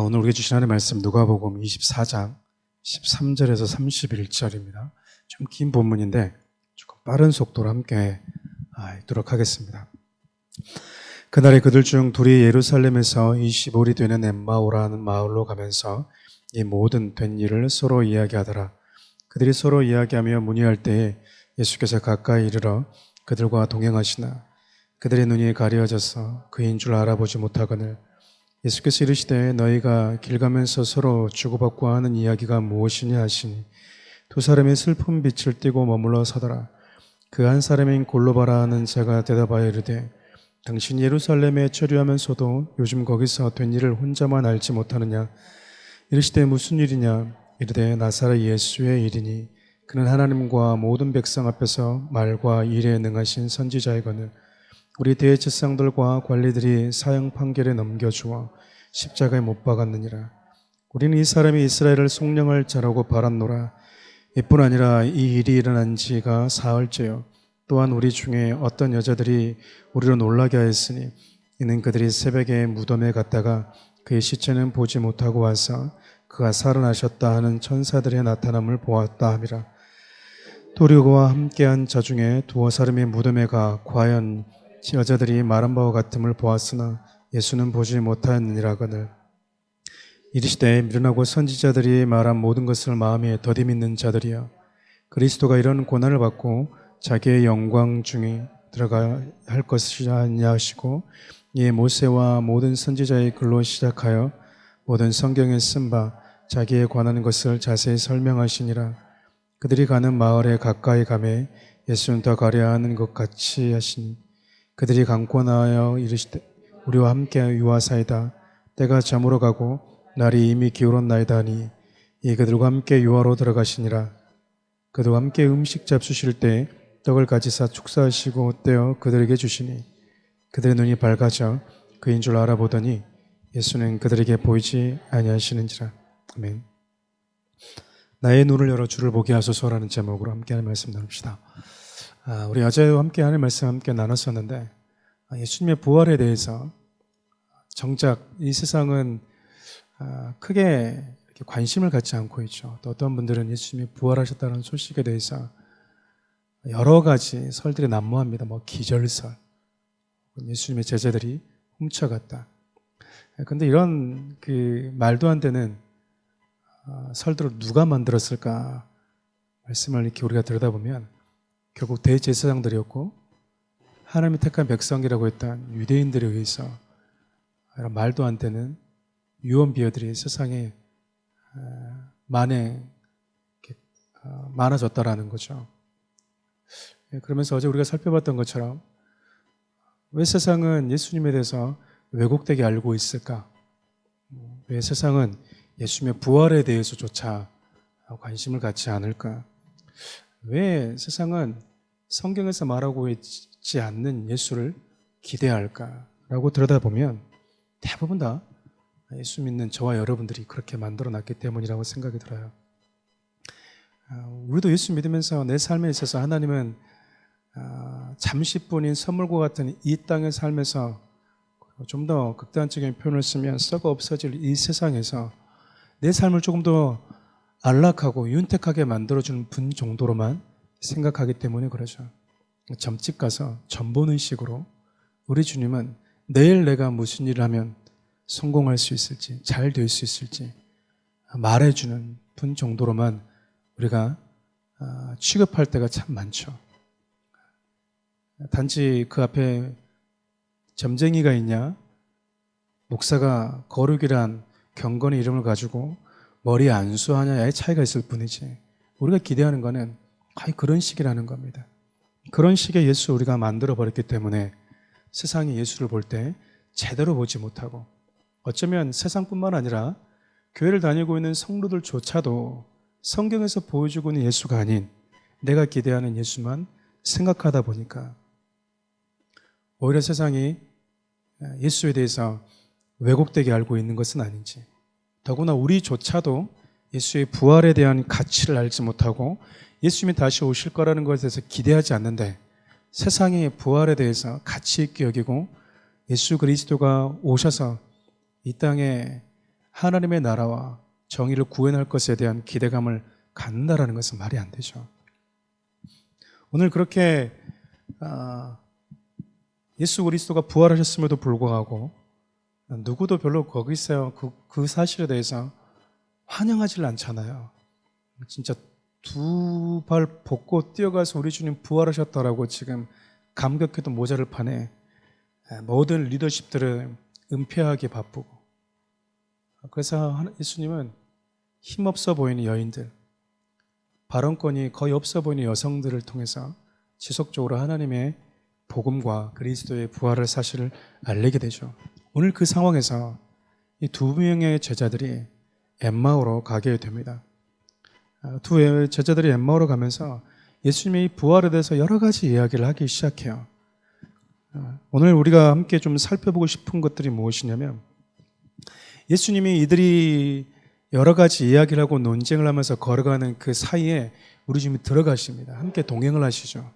오늘 우리가 주신 하나님의 말씀 누가복음 24장 13절에서 31절입니다. 좀 긴 본문인데 조금 빠른 속도로 함께 읽도록 하겠습니다. 그날에 그들 중 둘이 예루살렘에서 25리 되는 엠마오라는 마을로 가면서 이 모든 된 일을 서로 이야기하더라. 그들이 서로 이야기하며 문의할 때에 예수께서 가까이 이르러 그들과 동행하시나 그들의 눈이 가려져서 그인 줄 알아보지 못하거늘 예수께서 이르시되 너희가 길 가면서 서로 주고받고 하는 이야기가 무엇이냐 하시니 두 사람이 슬픈 빛을 띠고 머물러 서더라. 그 한 사람인 골로바라 하는 자가 대답하여 이르되 당신 예루살렘에 처류하면서도 요즘 거기서 된 일을 혼자만 알지 못하느냐. 이르시되 무슨 일이냐. 이르되 나사렛 예수의 일이니 그는 하나님과 모든 백성 앞에서 말과 일에 능하신 선지자이거늘 우리 대제사장들과 관리들이 사형 판결에 넘겨주어 십자가에 못 박았느니라. 우리는 이 사람이 이스라엘을 속량할 자라고 바랐노라. 이뿐 아니라 이 일이 일어난 지가 사흘째요. 또한 우리 중에 어떤 여자들이 우리를 놀라게 하였으니 이는 그들이 새벽에 무덤에 갔다가 그의 시체는 보지 못하고 와서 그가 살아나셨다 하는 천사들의 나타남을 보았다 함이라. 또 그와 함께한 자 중에 두어 사람이 무덤에 가 과연 여자들이 말한 바와 같음을 보았으나 예수는 보지 못하였느니라거늘 이르시되 미련하고 선지자들이 말한 모든 것을 마음에 더디 믿는 자들이여 그리스도가 이런 고난을 받고 자기의 영광 중에 들어가야 할 것이 아니냐 하시고 이에 모세와 모든 선지자의 글로 시작하여 모든 성경에 쓴 바 자기에 관한 것을 자세히 설명하시니라. 그들이 가는 마을에 가까이 가매 예수는 더 가려 하는 것 같이 하시니 그들이 감고 나하여 이르시되 우리와 함께 유하사이다. 때가 저물어 가고 날이 이미 기울었나이다 하니 이 그들과 함께 유하로 들어가시니라. 그들과 함께 음식 잡수실 때 떡을 가지사 축사하시고 떼어 그들에게 주시니 그들의 눈이 밝아져 그인 줄 알아보더니 예수는 그들에게 보이지 아니하시는지라. 아멘. 나의 눈을 열어 주를 보게 하소서라는 제목으로 함께 하는 말씀 나눕시다. 우리 어제와 함께 하는 말씀 함께 나눴었는데 예수님의 부활에 대해서 정작 이 세상은 크게 이렇게 관심을 갖지 않고 있죠. 또 어떤 분들은 예수님이 부활하셨다는 소식에 대해서 여러 가지 설들이 난무합니다. 기절설, 예수님의 제자들이 훔쳐갔다. 그런데 이런 말도 안 되는 설들을 누가 만들었을까 말씀을 이렇게 우리가 들여다보면 결국 대제사장들이었고 하나님이 택한 백성이라고 했던 유대인들에 의해서 이런 말도 안 되는 유언비어들이 세상에 많아졌다라는 거죠. 그러면서 어제 우리가 살펴봤던 것처럼 왜 세상은 예수님에 대해서 왜곡되게 알고 있을까? 왜 세상은 예수님의 부활에 대해서조차 관심을 갖지 않을까? 왜 세상은 성경에서 말하고 있지 않는 예수를 기대할까라고 들여다보면 대부분 다 예수 믿는 저와 여러분들이 그렇게 만들어놨기 때문이라고 생각이 들어요. 우리도 예수 믿으면서 내 삶에 있어서 하나님은 잠시뿐인 선물과 같은 이 땅의 삶에서 좀 더 극단적인 표현을 쓰면 썩어 없어질 이 세상에서 내 삶을 조금 더 안락하고 윤택하게 만들어주는 분 정도로만 생각하기 때문에 그러죠. 점집 가서 점 보는 식으로 우리 주님은 내일 내가 무슨 일을 하면 성공할 수 있을지 잘 될 수 있을지 말해주는 분 정도로만 우리가 취급할 때가 참 많죠. 단지 그 앞에 점쟁이가 있냐 목사가 거룩이란 경건의 이름을 가지고 머리에 안수하냐의 차이가 있을 뿐이지 우리가 기대하는 거는 거의 그런 식이라는 겁니다. 그런 식의 예수 우리가 만들어버렸기 때문에 세상이 예수를 볼 때 제대로 보지 못하고 어쩌면 세상뿐만 아니라 교회를 다니고 있는 성도들조차도 성경에서 보여주고 있는 예수가 아닌 내가 기대하는 예수만 생각하다 보니까 오히려 세상이 예수에 대해서 왜곡되게 알고 있는 것은 아닌지 더구나 우리조차도 예수의 부활에 대한 가치를 알지 못하고 예수님이 다시 오실 거라는 것에 대해서 기대하지 않는데 세상의 부활에 대해서 가치 있게 여기고 예수 그리스도가 오셔서 이 땅에 하나님의 나라와 정의를 구현할 것에 대한 기대감을 갖는다라는 것은 말이 안 되죠. 오늘 그렇게 예수 그리스도가 부활하셨음에도 불구하고 누구도 별로 거기서 그 사실에 대해서 환영하지 않잖아요. 진짜 두 발 벗고 뛰어가서 우리 주님 부활하셨다라고 지금 감격해도 모자를 판에 모든 리더십들을 은폐하기 바쁘고, 그래서 예수님은 힘없어 보이는 여인들, 발언권이 거의 없어 보이는 여성들을 통해서 지속적으로 하나님의 복음과 그리스도의 부활의 사실을 알리게 되죠. 오늘 그 상황에서 이 두 명의 제자들이 엠마오로 가게 됩니다. 두 제자들이 엠마오로 가면서 예수님의 부활에 대해서 여러 가지 이야기를 하기 시작해요. 오늘 우리가 함께 좀 살펴보고 싶은 것들이 무엇이냐면, 예수님이 이들이 여러 가지 이야기를 하고 논쟁을 하면서 걸어가는 그 사이에 우리 주님이 들어가십니다. 함께 동행을 하시죠.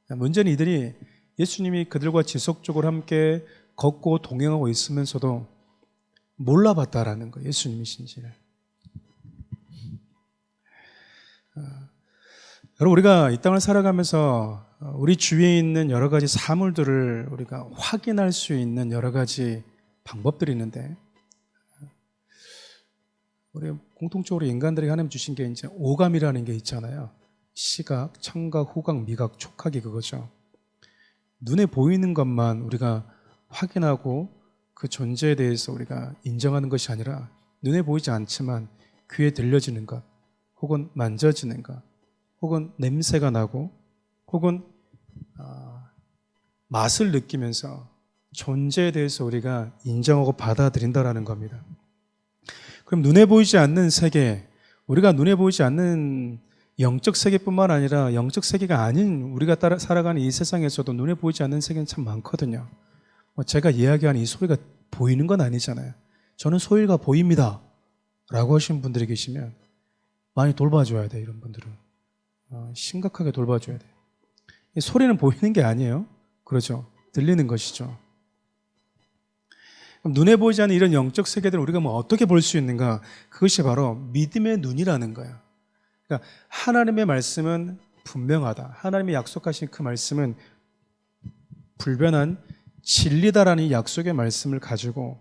문제는 이들이 예수님이 그들과 지속적으로 함께 걷고 동행하고 있으면서도 몰라봤다라는 거예요. 예수님이신지를. 여러분, 우리가 이 땅을 살아가면서 우리 주위에 있는 여러 가지 사물들을 우리가 확인할 수 있는 여러 가지 방법들이 있는데, 우리 공통적으로 인간들이 하나님 주신 게 이제 오감이라는 게 있잖아요. 시각, 청각, 후각, 미각, 촉각이 그거죠. 눈에 보이는 것만 우리가 확인하고 그 존재에 대해서 우리가 인정하는 것이 아니라, 눈에 보이지 않지만 귀에 들려지는 것, 혹은 만져지는 것, 혹은 냄새가 나고, 혹은 맛을 느끼면서 존재에 대해서 우리가 인정하고 받아들인다라는 겁니다. 그럼 눈에 보이지 않는 세계, 우리가 눈에 보이지 않는 영적 세계뿐만 아니라 영적 세계가 아닌 우리가 살아가는 이 세상에서도 눈에 보이지 않는 세계는 참 많거든요. 제가 이야기하는 이 소리가 보이는 건 아니잖아요. 저는 소리가 보입니다 라고 하시는 분들이 계시면 많이 돌봐줘야 돼요. 이런 분들은 심각하게 돌봐줘야 돼요. 이 소리는 보이는 게 아니에요. 그렇죠? 들리는 것이죠. 그럼 눈에 보이지 않는 이런 영적 세계들을 우리가 어떻게 볼 수 있는가? 그것이 바로 믿음의 눈이라는 거예요. 그러니까 하나님의 말씀은 분명하다. 하나님이 약속하신 그 말씀은 불변한 진리다라는 이 약속의 말씀을 가지고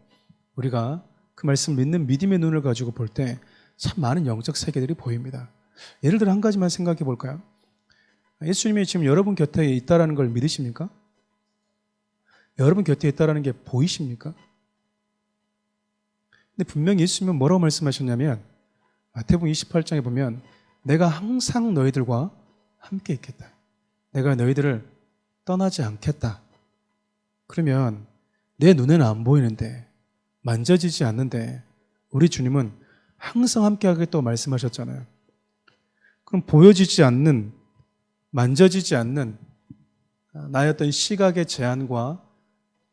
우리가 그 말씀을 믿는 믿음의 눈을 가지고 볼 때 참 많은 영적 세계들이 보입니다. 예를 들어 한 가지만 생각해 볼까요? 예수님이 지금 여러분 곁에 있다는 걸 믿으십니까? 여러분 곁에 있다는 게 보이십니까? 근데 분명히 예수님은 뭐라고 말씀하셨냐면, 마태복음 28장에 보면 내가 항상 너희들과 함께 있겠다. 내가 너희들을 떠나지 않겠다. 그러면 내 눈에는 안 보이는데, 만져지지 않는데 우리 주님은 항상 함께 하겠다고 말씀하셨잖아요. 그럼 보여지지 않는, 만져지지 않는 나의 어떤 시각의 제한과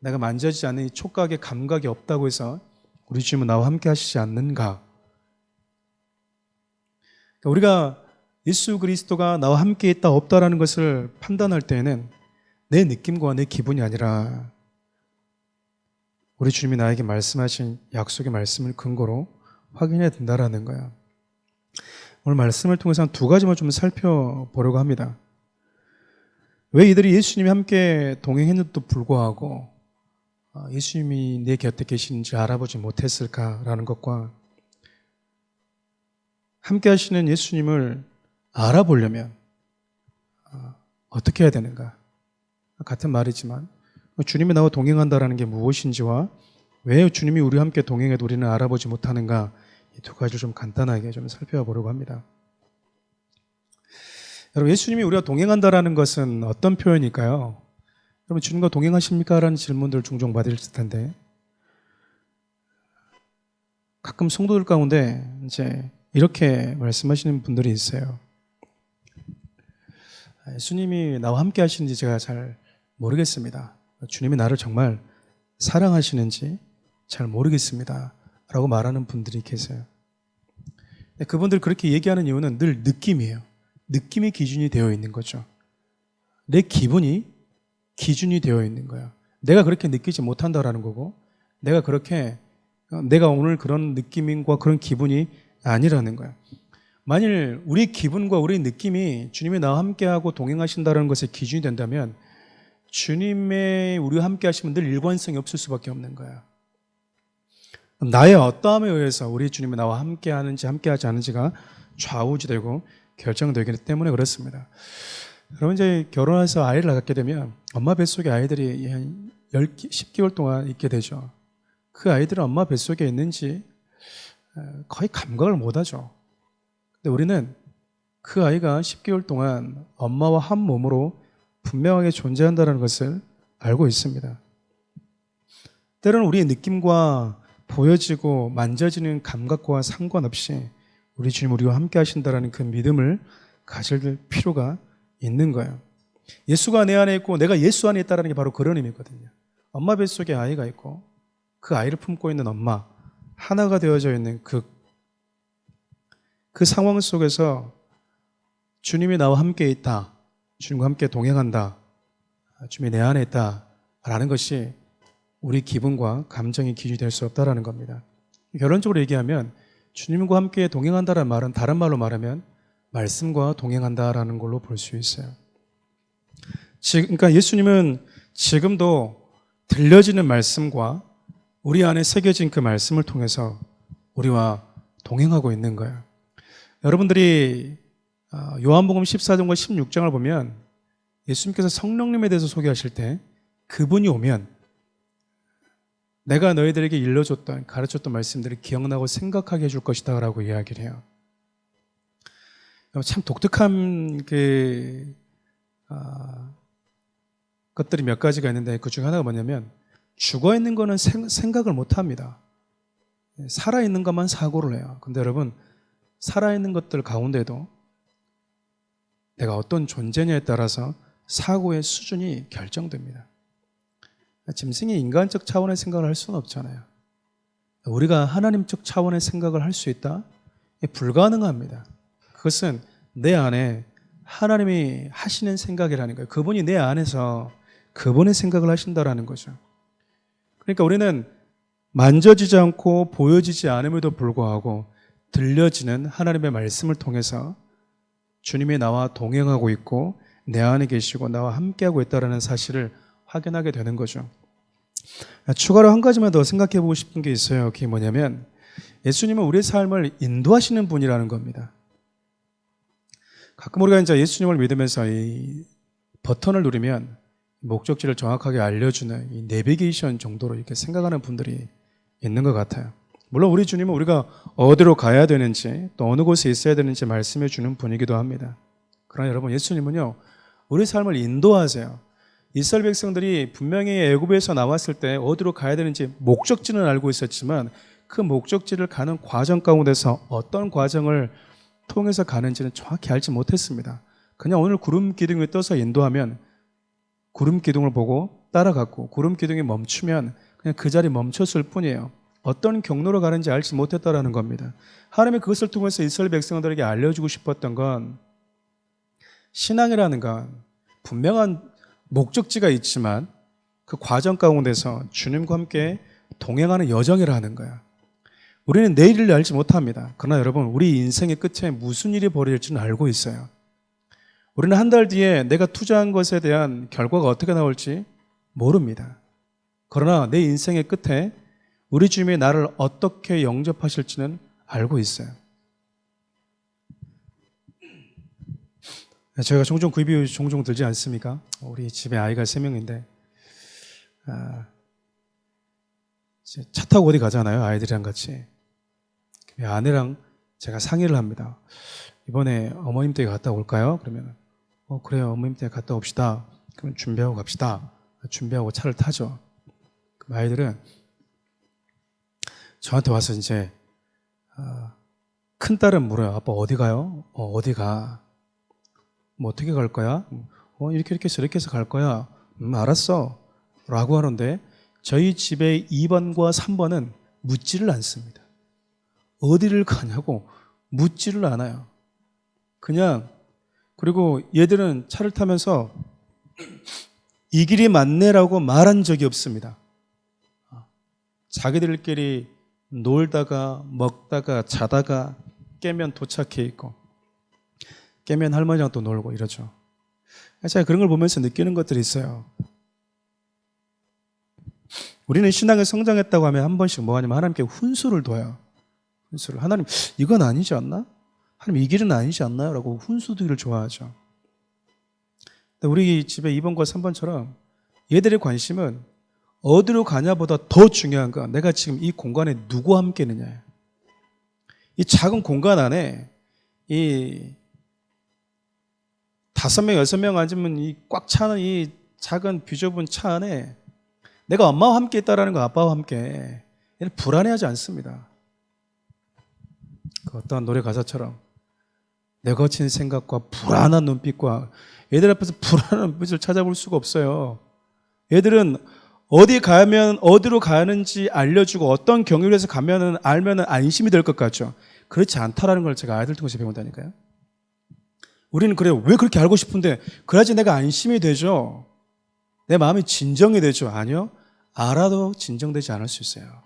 내가 만져지지 않는 이 촉각의 감각이 없다고 해서 우리 주님은 나와 함께 하시지 않는가? 우리가 예수 그리스도가 나와 함께 있다 없다라는 것을 판단할 때에는 내 느낌과 내 기분이 아니라 우리 주님이 나에게 말씀하신 약속의 말씀을 근거로 확인해야 된다라는 거야. 오늘 말씀을 통해서 한 두 가지만 좀 살펴보려고 합니다. 왜 이들이 예수님이 함께 동행했는데도 불구하고 예수님이 내 곁에 계시는지 알아보지 못했을까라는 것과, 함께 하시는 예수님을 알아보려면 어떻게 해야 되는가? 같은 말이지만 주님이 나와 동행한다라는 게 무엇인지와 왜 주님이 우리와 함께 동행해도 우리는 알아보지 못하는가, 이 두 가지를 좀 간단하게 좀 살펴보려고 합니다. 여러분, 예수님이 우리와 동행한다라는 것은 어떤 표현일까요? 여러분, 주님과 동행하십니까? 라는 질문들을 종종 받을 텐데, 가끔 성도들 가운데 이제 이렇게 말씀하시는 분들이 있어요. 예수님이 나와 함께 하시는지 제가 잘 모르겠습니다. 주님이 나를 정말 사랑하시는지 잘 모르겠습니다 라고 말하는 분들이 계세요. 그분들 그렇게 얘기하는 이유는 늘 느낌이에요. 느낌이 기준이 되어 있는 거죠. 내 기분이 기준이 되어 있는 거예요. 내가 그렇게 느끼지 못한다라는 거고, 내가 그렇게 내가 오늘 그런 느낌과 그런 기분이 아니라는 거야. 만일 우리 기분과 우리 느낌이 주님이 나와 함께하고 동행하신다는 것의 기준이 된다면 주님의 우리와 함께 하시면 늘 일관성이 없을 수밖에 없는 거야. 나의 어떠함에 의해서 우리 주님이 나와 함께 하는지 함께 하지 않은지가 좌우지되고 결정되기 때문에 그렇습니다. 여러분 이제 결혼해서 아이를 낳게 되면 엄마 뱃속에 아이들이 한 10개월 동안 있게 되죠. 그 아이들은 엄마 뱃속에 있는지 거의 감각을 못하죠. 근데 우리는 그 아이가 10개월 동안 엄마와 한 몸으로 분명하게 존재한다는 것을 알고 있습니다. 때로는 우리의 느낌과 보여지고 만져지는 감각과 상관없이 우리 주님 우리와 함께 하신다는 그 믿음을 가질 필요가 있는 거예요. 예수가 내 안에 있고 내가 예수 안에 있다는 게 바로 그런 의미거든요. 엄마 뱃속에 아이가 있고 그 아이를 품고 있는 엄마 하나가 되어져 있는 그 상황 속에서 주님이 나와 함께 있다, 주님과 함께 동행한다, 주님이 내 안에 있다 라는 것이 우리 기분과 감정이 기준이 될 수 없다라는 겁니다. 결론적으로 얘기하면 주님과 함께 동행한다는 말은 다른 말로 말하면 말씀과 동행한다라는 걸로 볼 수 있어요. 그러니까 예수님은 지금도 들려지는 말씀과 우리 안에 새겨진 그 말씀을 통해서 우리와 동행하고 있는 거예요. 여러분들이 요한복음 14장과 16장을 보면 예수님께서 성령님에 대해서 소개하실 때 그분이 오면 내가 너희들에게 일러줬던 가르쳤던 말씀들을 기억나고 생각하게 해줄 것이다 라고 이야기를 해요. 참 독특한 것들이 몇 가지가 있는데 그 중에 하나가 뭐냐면 죽어있는 거는 생각을 못합니다. 살아있는 것만 사고를 해요. 근데 여러분 살아있는 것들 가운데도 내가 어떤 존재냐에 따라서 사고의 수준이 결정됩니다. 짐승이 인간적 차원의 생각을 할 수는 없잖아요. 우리가 하나님적 차원의 생각을 할 수 있다? 불가능합니다. 그것은 내 안에 하나님이 하시는 생각이라는 거예요. 그분이 내 안에서 그분의 생각을 하신다라는 거죠. 그러니까 우리는 만져지지 않고 보여지지 않음에도 불구하고 들려지는 하나님의 말씀을 통해서 주님이 나와 동행하고 있고 내 안에 계시고 나와 함께하고 있다는 사실을 확인하게 되는 거죠. 추가로 한 가지만 더 생각해 보고 싶은 게 있어요. 그게 뭐냐면 예수님은 우리의 삶을 인도하시는 분이라는 겁니다. 가끔 우리가 이제 예수님을 믿으면서 이 버튼을 누르면 목적지를 정확하게 알려주는 이 내비게이션 정도로 이렇게 생각하는 분들이 있는 것 같아요. 물론 우리 주님은 우리가 어디로 가야 되는지 또 어느 곳에 있어야 되는지 말씀해 주는 분이기도 합니다. 그러나 여러분 예수님은요 우리 삶을 인도하세요. 이스라엘 백성들이 분명히 애굽에서 나왔을 때 어디로 가야 되는지 목적지는 알고 있었지만 그 목적지를 가는 과정 가운데서 어떤 과정을 통해서 가는지는 정확히 알지 못했습니다. 그냥 오늘 구름 기둥이 떠서 인도하면 구름 기둥을 보고 따라갔고 구름 기둥이 멈추면 그냥 그 자리에 멈췄을 뿐이에요. 어떤 경로로 가는지 알지 못했다라는 겁니다. 하나님이 그것을 통해서 이스라엘 백성들에게 알려주고 싶었던 건 신앙이라는 건 분명한 목적지가 있지만 그 과정 가운데서 주님과 함께 동행하는 여정이라는 거야. 우리는 내일을 알지 못합니다. 그러나 여러분 우리 인생의 끝에 무슨 일이 벌어질지는 알고 있어요. 우리는 한 달 뒤에 내가 투자한 것에 대한 결과가 어떻게 나올지 모릅니다. 그러나 내 인생의 끝에 우리 주님이 나를 어떻게 영접하실지는 알고 있어요. 저희가 종종 그 비유 종종 들지 않습니까? 우리 집에 아이가 3명인데 차 타고 어디 가잖아요. 아이들이랑 같이. 아내랑 제가 상의를 합니다. 이번에 어머님 댁에 갔다 올까요? 그러면 그래요. 어머님 댁에 갔다 옵시다. 그러면 준비하고 갑시다. 준비하고 차를 타죠. 그럼 아이들은 저한테 와서 이제 큰 딸은 물어요. 아빠 어디 가요? 어디 가? 뭐 어떻게 갈 거야? 이렇게 해서 이렇게 해서 갈 거야. 알았어. 라고 하는데 저희 집의 2번과 3번은 묻지를 않습니다. 어디를 가냐고 묻지를 않아요. 그냥 그리고 얘들은 차를 타면서 이 길이 맞네라고 말한 적이 없습니다. 자기들끼리 놀다가 먹다가 자다가 깨면 도착해 있고 깨면 할머니랑 또 놀고 이러죠. 제가 그런 걸 보면서 느끼는 것들이 있어요. 우리는 신앙에 성장했다고 하면 한 번씩 뭐 하냐면 하나님께 훈수를 둬요. 훈수를. 하나님 이건 아니지 않나? 하나님 이 길은 아니지 않나요? 라고 훈수 두기를 좋아하죠. 근데 우리 집에 2번과 3번처럼 얘들의 관심은 어디로 가냐보다 더 중요한 건 내가 지금 이 공간에 누구와 함께 있느냐예요. 이 작은 공간 안에 이 5명, 6명 앉으면 이 꽉 차는 이 작은 비좁은 차 안에 내가 엄마와 함께 있다라는 거, 아빠와 함께 얘는 불안해하지 않습니다. 그 어떠한 노래 가사처럼 내 거친 생각과 불안한 눈빛과 얘들 앞에서 불안한 눈빛을 찾아볼 수가 없어요. 얘들은 어디 가면 어디로 가는지 알려주고 어떤 경로에서 가면은 알면은 안심이 될 것 같죠. 그렇지 않다라는 걸 제가 아이들 통해서 배운다니까요. 우리는 그래요. 왜 그렇게 알고 싶은데 그래야지 내가 안심이 되죠. 내 마음이 진정이 되죠. 아니요. 알아도 진정되지 않을 수 있어요.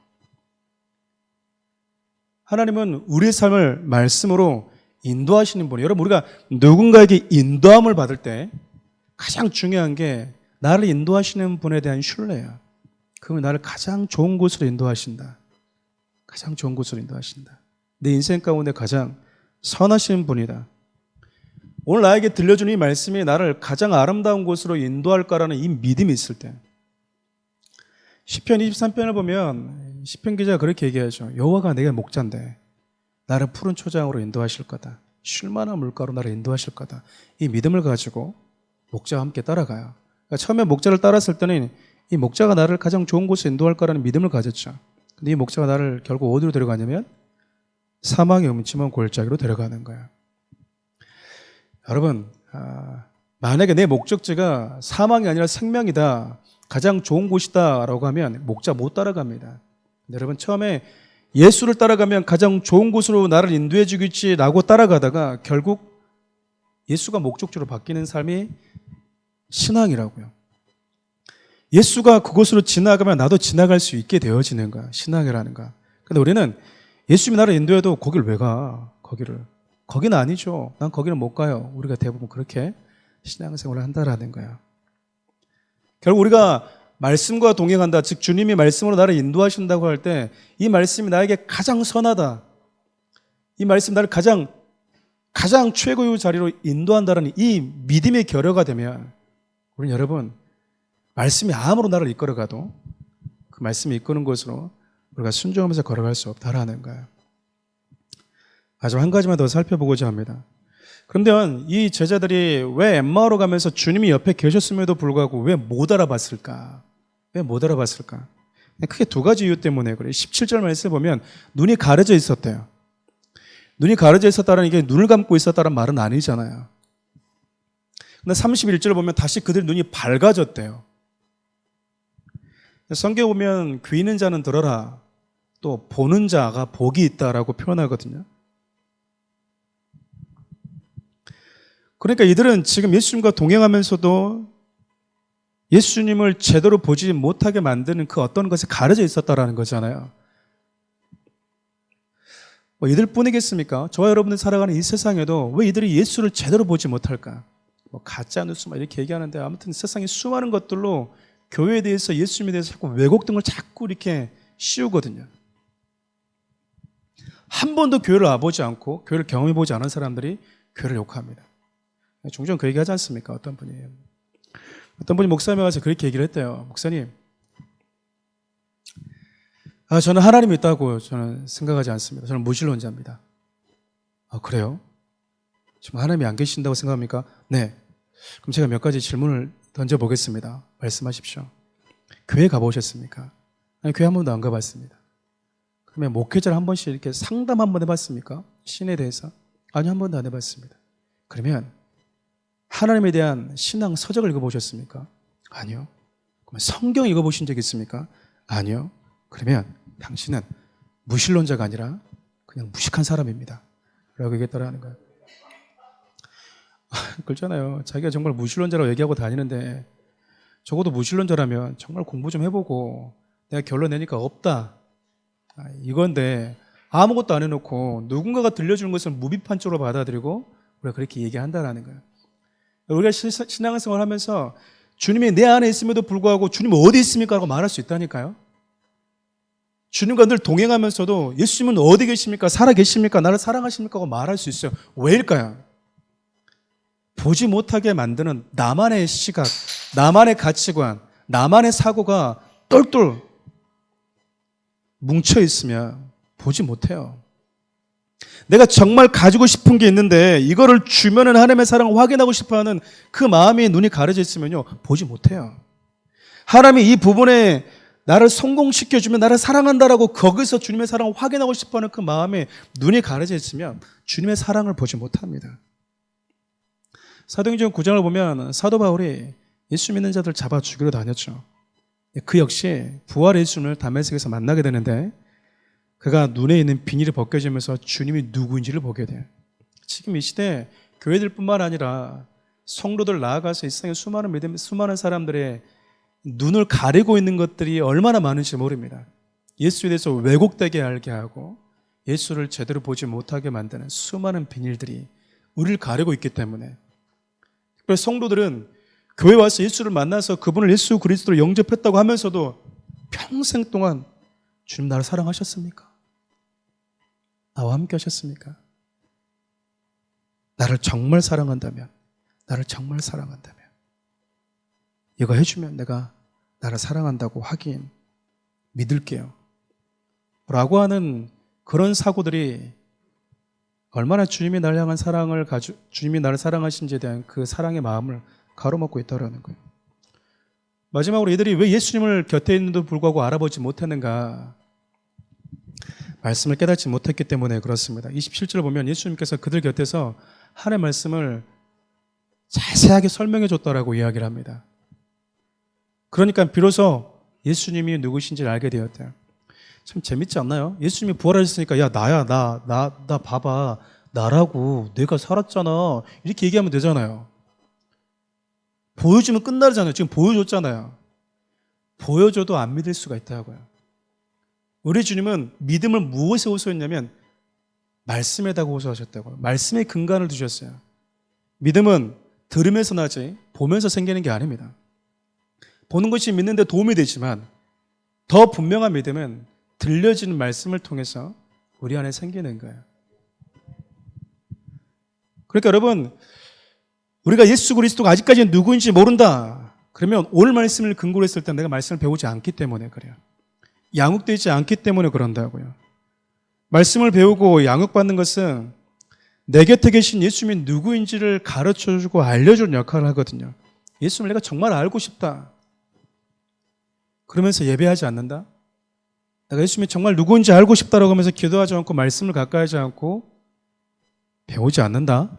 하나님은 우리의 삶을 말씀으로 인도하시는 분이에요. 여러분 우리가 누군가에게 인도함을 받을 때 가장 중요한 게 나를 인도하시는 분에 대한 신뢰예요. 그분이 나를 가장 좋은 곳으로 인도하신다. 가장 좋은 곳으로 인도하신다. 내 인생 가운데 가장 선하신 분이다. 오늘 나에게 들려주는 이 말씀이 나를 가장 아름다운 곳으로 인도할까라는 이 믿음이 있을 때 시편 23편을 보면 시편 기자가 그렇게 얘기하죠. 여호와가 내게 목자인데 나를 푸른 초장으로 인도하실 거다. 쉴만한 물가로 나를 인도하실 거다. 이 믿음을 가지고 목자와 함께 따라가요. 그러니까 처음에 목자를 따랐을 때는 이 목자가 나를 가장 좋은 곳에 인도할 거라는 믿음을 가졌죠. 근데 이 목자가 나를 결국 어디로 데려가냐면 사망의 음침한 골짜기로 데려가는 거예요. 여러분, 만약에 내 목적지가 사망이 아니라 생명이다, 가장 좋은 곳이다 라고 하면 목자 못 따라갑니다. 여러분 처음에 예수를 따라가면 가장 좋은 곳으로 나를 인도해 주겠지라고 따라가다가 결국 예수가 목적지로 바뀌는 삶이 신앙이라고요. 예수가 그곳으로 지나가면 나도 지나갈 수 있게 되어지는 거야. 신앙이라는 거. 근데 우리는 예수님이 나를 인도해도 거길 왜 가? 거기는 아니죠. 난 거기는 못 가요. 우리가 대부분 그렇게 신앙생활을 한다라는 거야. 결국 우리가 말씀과 동행한다. 즉 주님이 말씀으로 나를 인도하신다고 할 때 이 말씀이 나에게 가장 선하다. 이 말씀이 나를 가장 최고의 자리로 인도한다는 이 믿음의 결여가 되면 우리는 여러분 말씀이 아무로 나를 이끌어가도 그 말씀이 이끄는 곳으로 우리가 순종하면서 걸어갈 수 없다라는 거예요. 아주 한 가지만 더 살펴보고자 합니다. 그런데 이 제자들이 왜 엠마오로 가면서 주님이 옆에 계셨음에도 불구하고 왜 못 알아봤을까? 왜 못 알아봤을까? 크게 두 가지 이유 때문에 그래요. 17절 말씀에 보면 눈이 가려져 있었대요. 눈이 가려져 있었다는 이게 눈을 감고 있었다는 말은 아니잖아요. 근데 31절을 보면 다시 그들 눈이 밝아졌대요. 성경에 보면 귀 있는 자는 들어라, 또 보는 자가 복이 있다라고 표현하거든요. 그러니까 이들은 지금 예수님과 동행하면서도 예수님을 제대로 보지 못하게 만드는 그 어떤 것에 가려져 있었다라는 거잖아요. 뭐 이들뿐이겠습니까? 저와 여러분들 살아가는 이 세상에도 왜 이들이 예수를 제대로 보지 못할까? 뭐 가짜 뉴스 막 이렇게 얘기하는데 아무튼 세상에 수많은 것들로 교회에 대해서 예수님에 대해서 자꾸 왜곡된 걸 자꾸 이렇게 씌우거든요. 한 번도 교회를 와보지 않고 교회를 경험해보지 않은 사람들이 교회를 욕합니다. 종종 그 얘기 하지 않습니까? 어떤 분이 목사님에 가서 그렇게 얘기를 했대요. 목사님, 저는 하나님이 있다고 저는 생각하지 않습니다. 저는 무신론자입니다. 그래요? 지금 하나님이 안 계신다고 생각합니까? 네. 그럼 제가 몇 가지 질문을 던져보겠습니다. 말씀하십시오. 교회 가보셨습니까? 아니, 교회 한 번도 안 가봤습니다. 그러면 목회자를 한 번씩 이렇게 상담 한 번 해봤습니까? 신에 대해서? 아니, 한 번도 안 해봤습니다. 그러면 하나님에 대한 신앙 서적을 읽어보셨습니까? 아니요. 그러면 성경 읽어보신 적 있습니까? 아니요. 그러면 당신은 무신론자가 아니라 그냥 무식한 사람입니다. 라고 얘기했다라는 거예요. 그렇잖아요. 자기가 정말 무신론자라고 얘기하고 다니는데 적어도 무신론자라면 정말 공부 좀 해보고 내가 결론 내니까 없다. 이건데 아무것도 안 해놓고 누군가가 들려주는 것을 무비판적으로 받아들이고 우리가 그렇게 얘기한다라는 거예요. 우리가 신앙생활을 하면서 주님이 내 안에 있음에도 불구하고 주님 어디 있습니까? 라고 말할 수 있다니까요. 주님과 늘 동행하면서도 예수님은 어디 계십니까? 살아 계십니까? 나를 사랑하십니까? 하고 말할 수 있어요. 왜일까요? 보지 못하게 만드는 나만의 시각, 나만의 가치관, 나만의 사고가 똘똘 뭉쳐 있으면 보지 못해요. 내가 정말 가지고 싶은 게 있는데 이거를 주면은 하나님의 사랑을 확인하고 싶어하는 그 마음이 눈이 가려져 있으면요 보지 못해요. 하나님이 이 부분에 나를 성공시켜주면 나를 사랑한다라고 거기서 주님의 사랑을 확인하고 싶어하는 그 마음에 눈이 가려져 있으면 주님의 사랑을 보지 못합니다. 사도행전 9장을 보면 사도 바울이 예수 믿는 자들 잡아 죽이러 다녔죠. 그 역시 부활의 예수님을 다메섹에서 만나게 되는데 그가 눈에 있는 비닐이 벗겨지면서 주님이 누구인지를 보게 돼요. 지금 이 시대 교회들뿐만 아니라 성도들 나아가서 이 세상에 수많은 사람들의 눈을 가리고 있는 것들이 얼마나 많은지 모릅니다. 예수에 대해서 왜곡되게 알게 하고 예수를 제대로 보지 못하게 만드는 수많은 비닐들이 우리를 가리고 있기 때문에 그래서 성도들은 교회 와서 예수를 만나서 그분을 예수 그리스도로 영접했다고 하면서도 평생 동안 주님 나를 사랑하셨습니까? 나와 함께 하셨습니까? 나를 정말 사랑한다면 이거 해주면 내가 나를 사랑한다고 하긴 믿을게요 라고 하는 그런 사고들이 얼마나 주님이 나를 향한 주님이 나를 사랑하신지에 대한 그 사랑의 마음을 가로막고 있다는 거예요. 마지막으로 이들이 왜 예수님을 곁에 있는데도 불구하고 알아보지 못했는가? 말씀을 깨닫지 못했기 때문에 그렇습니다. 27절을 보면 예수님께서 그들 곁에서 하나님의 말씀을 자세하게 설명해 줬다라고 이야기를 합니다. 그러니까 비로소 예수님이 누구신지를 알게 되었대요. 참 재밌지 않나요? 예수님이 부활하셨으니까 야 나야 나 봐봐 나라고 내가 살았잖아 이렇게 얘기하면 되잖아요. 보여주면 끝나잖아요. 지금 보여줬잖아요. 보여줘도 안 믿을 수가 있다고요. 우리 주님은 믿음을 무엇에 호소했냐면 말씀에다가 호소하셨다고요. 말씀에 근간을 두셨어요. 믿음은 들으면서 나지 보면서 생기는 게 아닙니다. 보는 것이 믿는 데 도움이 되지만 더 분명한 믿음은 들려지는 말씀을 통해서 우리 안에 생기는 거예요. 그러니까 여러분 우리가 예수 그리스도가 아직까지는 누구인지 모른다. 그러면 오늘 말씀을 근거로 했을 때 내가 말씀을 배우지 않기 때문에 그래요. 양육되지 않기 때문에 그런다고요. 말씀을 배우고 양육받는 것은 내 곁에 계신 예수님이 누구인지를 가르쳐주고 알려주는 역할을 하거든요. 예수님을 내가 정말 알고 싶다. 그러면서 예배하지 않는다? 내가 예수님이 정말 누구인지 알고 싶다라고 하면서 기도하지 않고 말씀을 가까이 하지 않고 배우지 않는다?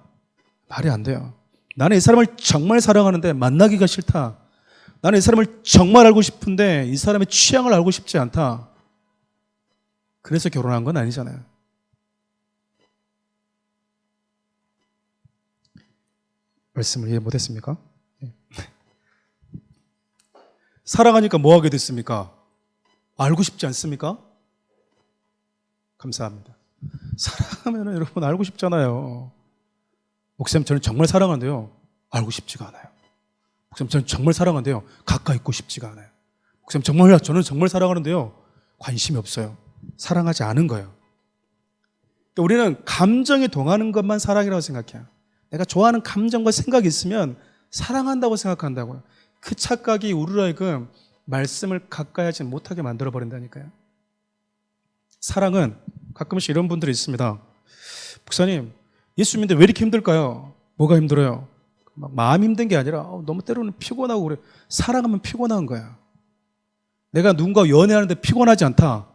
말이 안 돼요. 나는 이 사람을 정말 사랑하는데 만나기가 싫다. 나는 이 사람을 정말 알고 싶은데 이 사람의 취향을 알고 싶지 않다. 그래서 결혼한 건 아니잖아요. 말씀을 이해 못했습니까? 사랑하니까 뭐 하게 됐습니까? 알고 싶지 않습니까? 감사합니다. 사랑하면 여러분 알고 싶잖아요. 목사님 저는 정말 사랑하는데요. 알고 싶지가 않아요. 목사님 저는 정말 사랑하는데요. 가까이 있고 싶지가 않아요. 목사님 저는 정말 사랑하는데요. 관심이 없어요. 사랑하지 않은 거예요. 그러니까 우리는 감정이 동하는 것만 사랑이라고 생각해요. 내가 좋아하는 감정과 생각이 있으면 사랑한다고 생각한다고요. 그 착각이 우리로 하여금 말씀을 가까이 하지 못하게 만들어버린다니까요. 사랑은 가끔씩 이런 분들이 있습니다. 목사님 예수 믿는데 왜 이렇게 힘들까요? 뭐가 힘들어요? 막 마음 힘든 게 아니라 너무 때로는 피곤하고 그래. 사랑하면 피곤한 거야. 내가 누군가 연애하는데 피곤하지 않다.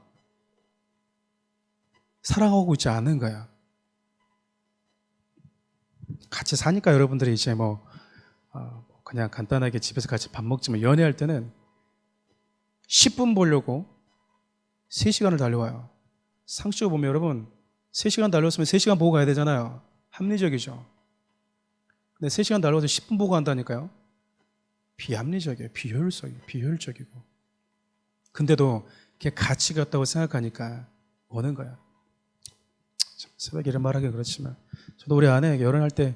사랑하고 있지 않은 거야. 같이 사니까 여러분들이 이제 그냥 간단하게 집에서 같이 밥 먹지만 연애할 때는 10분 보려고 3시간을 달려와요. 상식적으로 보면 여러분 3시간 달렸으면 3시간 보고 가야 되잖아요. 합리적이죠. 근데 3시간 달려와서 10분 보고 간다니까요. 비합리적이에요. 비효율적이고. 근데도 그게 가치가 없다고 생각하니까 오는 거야. 참, 새벽에 이런 말하기 그렇지만 저도 우리 아내 결혼할 때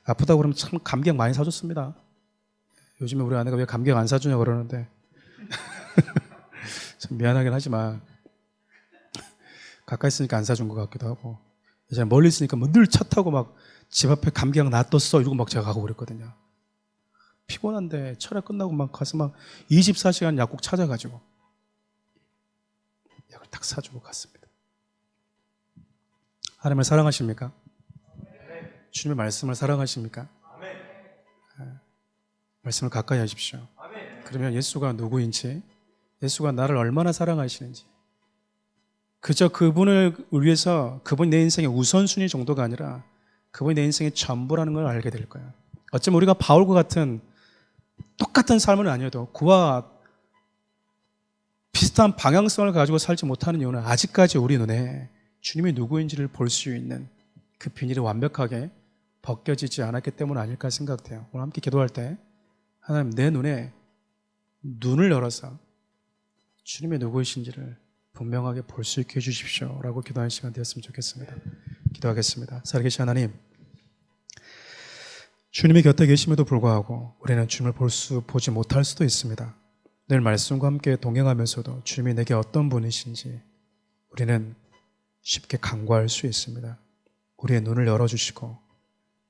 아프다고 그러면 참 감기약 많이 사줬습니다. 요즘에 우리 아내가 왜 감기약 안 사주냐고 그러는데 참 미안하긴 하지만 가까이 있으니까 안 사준 것 같기도 하고 이제 멀리 있으니까 뭐 늘 차 타고 막 집 앞에 감기약 놔뒀어 이러고 막 제가 가고 그랬거든요. 피곤한데 철학 끝나고 막 가서 막 24시간 약국 찾아가지고 약을 딱 사주고 갔습니다. 하나님을 사랑하십니까? 주님의 말씀을 사랑하십니까? 말씀을 가까이 하십시오. 그러면 예수가 누구인지, 예수가 나를 얼마나 사랑하시는지, 그저 그분을 위해서 그분이 내 인생의 우선순위 정도가 아니라 그분이 내 인생의 전부라는 걸 알게 될 거야. 어쩌면 우리가 바울과 같은 똑같은 삶은 아니어도 그와 비슷한 방향성을 가지고 살지 못하는 이유는 아직까지 우리 눈에 주님이 누구인지를 볼 수 있는 그 비닐이 완벽하게 벗겨지지 않았기 때문 아닐까 생각돼요. 오늘 함께 기도할 때 하나님 내 눈에 눈을 열어서 주님의 누구이신지를 분명하게 볼 수 있게 해주십시오 라고 기도하는 시간 되었으면 좋겠습니다. 기도하겠습니다. 살아계신 하나님, 주님이 곁에 계심에도 불구하고 우리는 주님을 보지 못할 수도 있습니다. 늘 말씀과 함께 동행하면서도 주님이 내게 어떤 분이신지 우리는 쉽게 간과할 수 있습니다. 우리의 눈을 열어주시고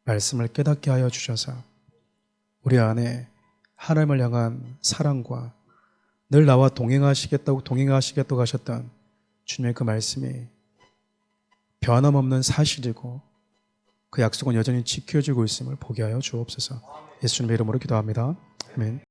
말씀을 깨닫게 하여 주셔서 우리 안에 하나님을 향한 사랑과 늘 나와 동행하시겠다고 하셨던 주님의 그 말씀이 변함없는 사실이고 그 약속은 여전히 지켜지고 있음을 보게 하여 주옵소서. 예수님의 이름으로 기도합니다. 아멘.